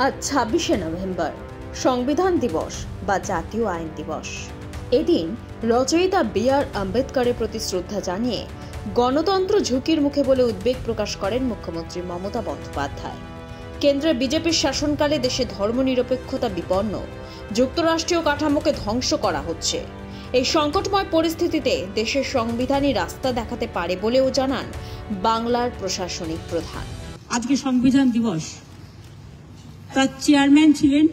আজ ২৬শে নভেম্বর সংবিধান দিবস বা জাতীয় আইন দিবস। এদিন রচয়িতা বি.আর. আম্বেদকরের প্রতি শ্রদ্ধা জানিয়ে গণতন্ত্র ঝুঁকির মুখে বলে উদ্বেগ প্রকাশ করেন মুখ্যমন্ত্রী মমতা বন্দ্যোপাধ্যায়। কেন্দ্রে বিজেপির শাসনকালে দেশে ধর্মনিরপেক্ষতা বিপন্ন, যুক্তরাষ্ট্রীয় কাঠামোকে ধ্বংস করা হচ্ছে। এই সংকটময় পরিস্থিতিতে দেশের সংবিধানই রাস্তা দেখাতে পারে বলেও জানান বাংলার প্রশাসনিক প্রধান। আজকে সংবিধান দিবস, তার চেয়ারম্যান ছিলেন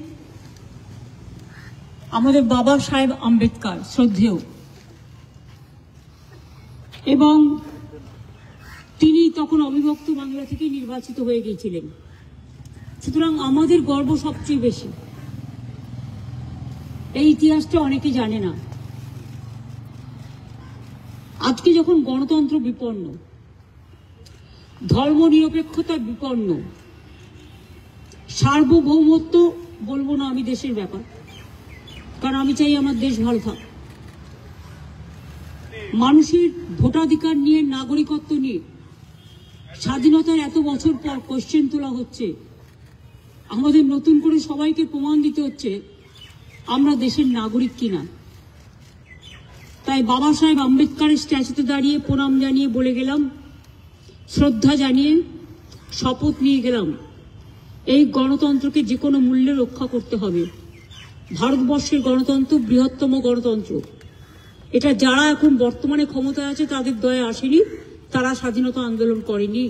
আমাদের বাবা সাহেব আম্বেদকর, শ্রদ্ধেয়, এবং তিনি তখন অবিভক্ত বাংলা থেকে নির্বাচিত হয়ে গিয়েছিলেন। সুতরাং আমাদের গর্ব সবচেয়ে বেশি। এই ইতিহাসটা অনেকে জানে না। আজকে যখন গণতন্ত্র বিপন্ন, ধর্মনিরপেক্ষতা বিপন্ন, সার্বভৌমত্ব বলবো না আমি দেশের ব্যাপার, কারণ আমি চাই আমার দেশ ভালো থাক, মানুষের ভোটাধিকার নিয়ে, নাগরিকত্ব নিয়ে স্বাধীনতার এত বছর পর কোশ্চেন তোলা হচ্ছে। আমাদের নতুন করে সবাইকে প্রমাণ দিতে হচ্ছে আমরা দেশের নাগরিক কিনা। তাই বাবা সাহেব আম্বেদকরের স্ট্যাচুতে দাঁড়িয়ে প্রণাম জানিয়ে বলে গেলাম, শ্রদ্ধা জানিয়ে শপথ নিয়ে গেলাম, এই গণতন্ত্রকে যে কোনো মূল্যে রক্ষা করতে হবে। ভারতবর্ষের গণতন্ত্র বৃহত্তম গণতন্ত্র। এটা যারা এখন বর্তমানে ক্ষমতায় আছে তাদের দয়া আসেনি, তারা স্বাধীনতা আন্দোলন করেনি।